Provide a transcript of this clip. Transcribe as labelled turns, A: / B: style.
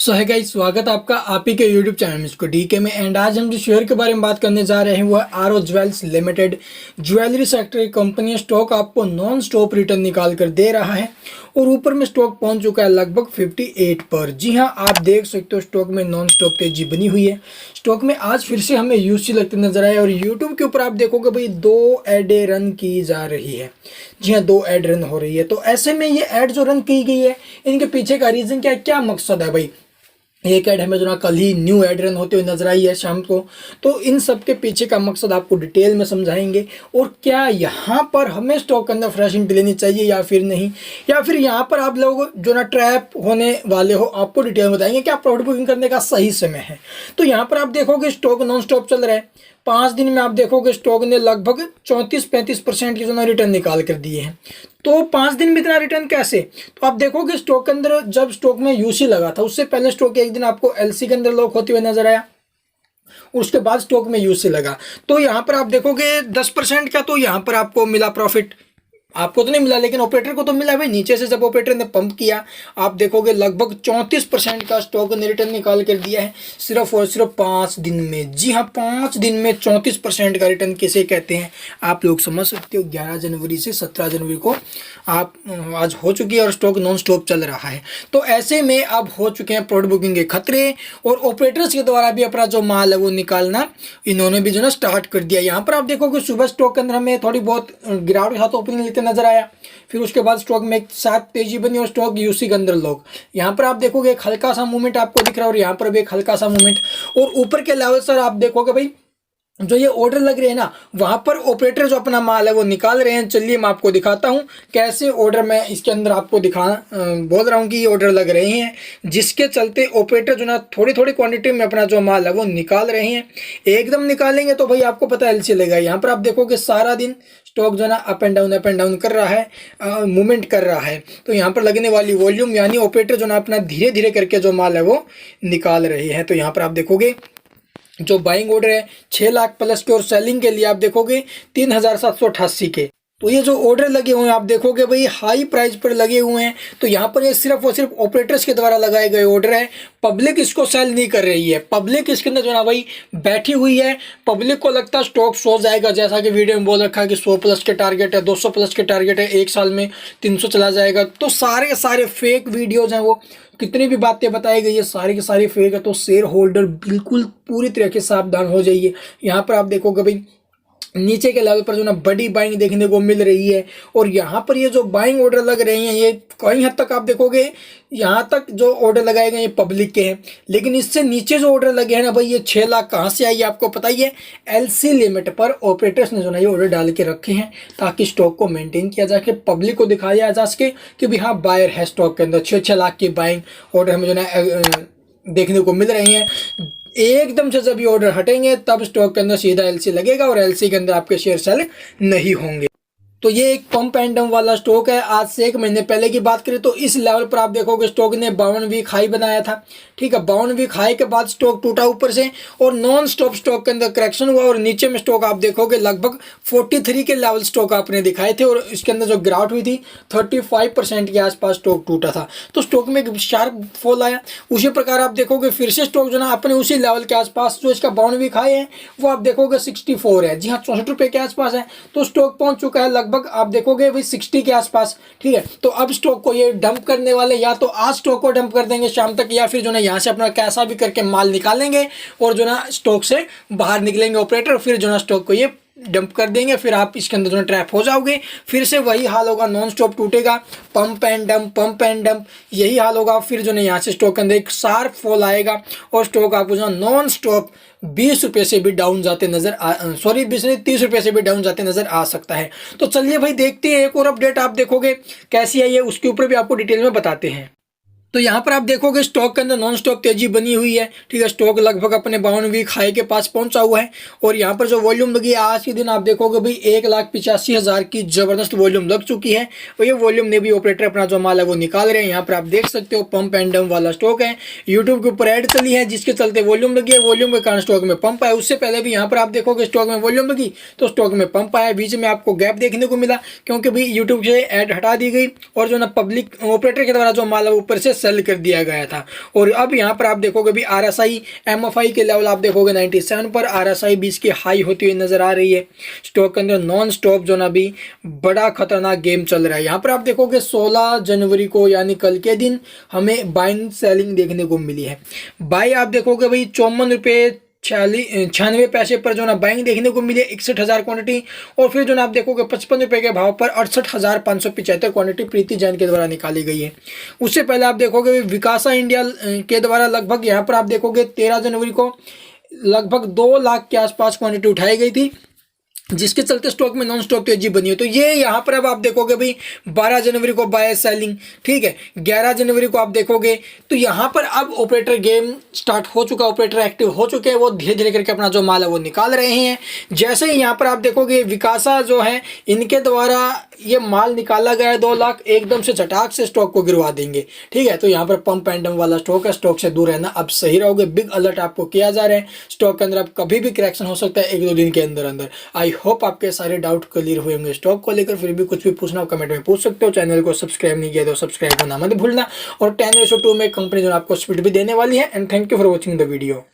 A: सो है गाइस, स्वागत है आपका आप ही के यूट्यूब चैनल मिस्को डीके में। एंड आज हम जो शेयर के बारे में बात करने जा रहे हैं वो है RO jewels limited. Jewellery sector की कंपनी स्टॉक आपको नॉन स्टॉप रिटर्न निकाल कर दे रहा है और ऊपर में स्टॉक पहुंच चुका है लगभग 58 पर। जी हां, आप देख सकते हो स्टॉक में नॉन स्टॉप तेजी बनी हुई है। स्टॉक में आज फिर से हमें यूसी लगते नजर आए और यूट्यूब के ऊपर आप देखोगे भाई 2 एडें रन की जा रही है। जी हाँ, 2 ऐड रन हो रही है। तो ऐसे में ये ऐड जो रन की गई है इनके पीछे का रीजन क्या है, क्या मकसद है भाई। एक ऐड हमें जो ना कल ही न्यू ऐड रन होते हुए नजर आई है शाम को। तो इन सब के पीछे का मकसद आपको डिटेल में समझाएंगे और क्या यहाँ पर हमें स्टॉक के अंदर फ्रेश एंट्री लेनी चाहिए या फिर नहीं, या फिर यहाँ पर आप लोग जो ना ट्रैप होने वाले हो आपको डिटेल में बताएंगे क्या प्रॉफिट बुकिंग करने का सही समय है। तो यहाँ पर आप देखोगे स्टॉक नॉन स्टॉप चल रहा है। 5 दिन में आप देखोगे स्टॉक ने लगभग 34-35% की जो ना रिटर्न निकाल कर दिए हैं। तो 5 दिन में इतना रिटर्न कैसे, तो आप देखोगे स्टॉक के अंदर जब स्टॉक में यूसी लगा था उससे पहले स्टॉक एक दिन आपको एलसी के अंदर लॉक होते हुए नजर आया, उसके बाद स्टॉक में यूसी लगा। तो यहाँ पर आप देखोगे 10% का तो यहाँ पर आपको मिला प्रॉफिट। आपको तो नहीं मिला लेकिन ऑपरेटर को तो मिला भाई। नीचे से जब ऑपरेटर ने पंप किया आप देखोगे लगभग 34% का स्टॉक ने रिटर्न निकाल कर दिया है सिर्फ और सिर्फ 5 दिन में। जी हाँ, 5 दिन में 34% का रिटर्न किसे कहते हैं आप लोग समझ सकते हो। 11 जनवरी से 17 जनवरी को आप आज हो चुकी है और स्टॉक नॉन स्टॉप चल रहा है। तो ऐसे में अब हो चुके हैं प्रॉफिट बुकिंग के खतरे और ऑपरेटर्स के द्वारा भी अपना जो माल है वो निकालना इन्होंने भी जो ना स्टार्ट कर दिया। यहाँ पर आप देखोगे सुबह स्टॉक के अंदर हमें थोड़ी बहुत गिरावट के साथ ओपनिंग लेते नजर आया, फिर उसके बाद स्टॉक में एक साथ तेजी बनी और स्टॉक यूसी के अंदर लोग। यहाँ पर आप देखोगे एक हल्का सा मूवमेंट आपको दिख रहा है और यहाँ पर भी एक हल्का सा मूवमेंट। और ऊपर के लेवल सर आप देखोगे भाई जो ये ऑर्डर लग रहे हैं ना वहां पर ऑपरेटर जो अपना माल है वो निकाल रहे हैं। चलिए मैं आपको दिखाता हूं कैसे ऑर्डर मैं इसके अंदर आपको बोल रहा हूं कि ये ऑर्डर लग रहे हैं जिसके चलते ऑपरेटर जो ना थोड़ी थोड़ी क्वांटिटी में अपना जो माल है वो निकाल रहे हैं। एकदम निकालेंगे तो भाई आपको पता है एलसी लगेगा। यहाँ पर आप देखोगे सारा दिन स्टॉक जो ना अप एंड डाउन कर रहा है, मूवमेंट कर रहा है। तो यहाँ पर लगने वाली वॉल्यूम यानी ऑपरेटर जो ना अपना धीरे धीरे करके जो माल है वो निकाल रहे हैं। तो यहाँ पर आप देखोगे जो बाइंग ऑर्डर है 6 लाख प्लस के और सेलिंग के लिए आप देखोगे 3788 के। तो ये जो ऑर्डर लगे हुए हैं आप देखोगे भाई हाई प्राइस पर लगे हुए हैं। तो यहाँ पर ये सिर्फ और सिर्फ ऑपरेटर्स के द्वारा लगाए गए ऑर्डर है। पब्लिक इसको सेल नहीं कर रही है। पब्लिक इसके अंदर जो ना भाई बैठी हुई है। पब्लिक को लगता है स्टॉक सो जाएगा, जैसा कि वीडियो में बोल रखा है कि 100 प्लस के टारगेट है, 200 प्लस के टारगेट है, 1 साल में 300 चला जाएगा। तो सारे फेक वीडियोज हैं, वो कितनी भी बातें बताई गई है सारी की सारी फेक है। तो शेयर होल्डर बिल्कुल पूरी तरह से सावधान हो जाइए। यहाँ पर आप देखोगे भाई नीचे के लेवल पर जो ना बड़ी बाइंग देखने को मिल रही है और यहाँ पर ये जो बाइंग ऑर्डर लग रहे हैं ये कई हद तक आप देखोगे यहाँ तक जो ऑर्डर लगाए गए हैं पब्लिक के हैं, लेकिन इससे नीचे जो ऑर्डर लगे हैं ना भाई ये 6 लाख कहाँ से आई है आपको पता ही है। एलसी लिमिट पर ऑपरेटर्स ने जो ना ये ऑर्डर डाल के रखे हैं ताकि स्टॉक को मेंटेन किया जा सके, पब्लिक को दिखाया जा सके कि भाई हाँ बायर है स्टॉक के अंदर। 6-6 लाख की बाइंग ऑर्डर हमें जो ना देखने को मिल रही हैं। एकदम से जब ये ऑर्डर हटेंगे तब स्टॉक के अंदर सीधा एलसी लगेगा और एलसी के अंदर आपके शेयर सेल नहीं होंगे। तो ये एक पंप एंड डंप वाला स्टॉक है। आज से 1 महीने पहले की बात करें तो इस लेवल पर आप देखोगे स्टॉक ने 52 वीक हाई बनाया था। ठीक है, 52 वीक हाई के बाद स्टॉक टूटा ऊपर से और नॉन स्टॉप स्टॉक के अंदर करेक्शन हुआ और नीचे में स्टॉक आप देखोगे लगभग 43 के लेवल स्टॉक आपने दिखाए थे और इसके अंदर जो गिरावट हुई थी 35% के आसपास स्टॉक टूटा था। तो स्टॉक में एक शार्प फॉल आया। उसी प्रकार आप देखोगे फिर से स्टॉक जो ना अपने उसी लेवल के आसपास जो इसका 52 वीक हाई है वो आप देखोगे 64 है। जी हाँ, 64 रुपये के आसपास है। तो स्टॉक पहुंच चुका है लगभग आप देखोगे भाई 60 के आसपास। ठीक है, तो अब स्टॉक को ये डंप करने वाले या तो आज स्टॉक को डंप कर देंगे शाम तक या फिर जो ना यहाँ से अपना कैसा भी करके माल निकालेंगे और जो ना स्टॉक से बाहर निकलेंगे ऑपरेटर, फिर जो ना स्टॉक को ये डंप कर देंगे। फिर आप इसके अंदर जो है ट्रैप हो जाओगे। फिर से वही हाल होगा, नॉन स्टॉप टूटेगा, पंप एंड डंप यही हाल होगा। फिर जो है यहाँ से स्टॉक के अंदर एक शार्प फॉल आएगा और स्टॉक आपको जो नॉन स्टॉप 20 रुपये से भी डाउन जाते नजर 20 नहीं 30 रुपये से भी डाउन जाते नजर आ सकता है। तो चलिए भाई देखते हैं एक और अपडेट आप देखोगे कैसी है ये, उसके ऊपर भी आपको डिटेल में बताते हैं। तो यहाँ पर आप देखोगे स्टॉक के अंदर नॉन स्टॉप तेजी बनी हुई है। ठीक है, स्टॉक लगभग अपने 52 वीक हाई के पास पहुंचा हुआ है और यहाँ पर जो वॉल्यूम लगी है आज के दिन आप देखोगे भाई 1,85,000 की जबरदस्त वॉल्यूम लग चुकी है और ये वॉल्यूम ने भी ऑपरेटर अपना जो माल है वो निकाल रहे हैं। यहाँ पर आप देख सकते हो पंप एंड डंप वाला स्टॉक है। यूट्यूब के ऊपर ऐड चली है जिसके चलते वॉल्यूम लगी है, वॉल्यूम के कारण स्टॉक में पंप आया। उससे पहले भी यहाँ पर आप देखोगे स्टॉक में वॉल्यूम लगी तो स्टॉक में पंप आया, बीच में आपको गैप देखने को मिला क्योंकि भाई यूट्यूब से ऐड हटा दी गई और जो ना पब्लिक ऑपरेटर के द्वारा जो माल है ऊपर से सेल कर दिया गया था। और अब यहाँ पर आप देखोगे भी RSI MFI के लेवल आप देखोगे 97 पर, RSI 20 की हाई होती हुई नजर आ रही है। स्टॉक के अंदर नॉन स्टॉप जो ना भी बड़ा खतरनाक गेम चल रहा है। यहाँ पर आप देखोगे 16 जनवरी को यानी कल के दिन हमें बाइंग सेलिंग देखने को मिली है। बाई आप देखोगे भाई 54 रुपये 96 पैसे पर जो ना बाइंग देखने को मिली 61,000 क्वांटिटी। और फिर जो ना आप देखोगे 55 रुपये के भाव पर 68,575 क्वांटिटी प्रीति जैन के द्वारा निकाली गई है। उससे पहले आप देखोगे विकासा इंडिया के द्वारा लगभग यहाँ पर आप देखोगे 13 जनवरी को लगभग 2 लाख के आसपास क्वांटिटी उठाई गई थी, जिसके चलते स्टॉक में नॉन स्टॉप तेजी बनी है। तो ये यहाँ पर अब आप देखोगे भाई 12 जनवरी को बाय सेलिंग, ठीक है। 11 जनवरी को आप देखोगे तो यहाँ पर अब ऑपरेटर गेम स्टार्ट हो चुका, ऑपरेटर एक्टिव हो चुके हैं, वो धीरे धीरे करके अपना जो माल है वो निकाल रहे हैं। जैसे ही यहाँ पर आप देखोगे विकासा जो है इनके द्वारा ये माल निकाला गया है 2 लाख, एकदम से झटाक से स्टॉक को गिरवा देंगे, ठीक है। तो यहाँ पर पंप एंड डंप वाला स्टॉक है, स्टॉक से दूर रहना अब सही रहोगे। बिग अलर्ट आपको किया जा रहा है, स्टॉक के अंदर अब कभी भी करेक्शन हो सकता है 1-2 दिन के अंदर अंदर। आई होप आपके सारे डाउट क्लियर हुए होंगे स्टॉक को लेकर। फिर भी कुछ भी पूछना हो कमेंट में पूछ सकते हो। चैनल को सब्सक्राइब नहीं किया तो सब्सक्राइब करना मत भूलना। और 10:2 में कंपनी जो आपको स्पीड भी देने वाली है। And thank you for watching the video.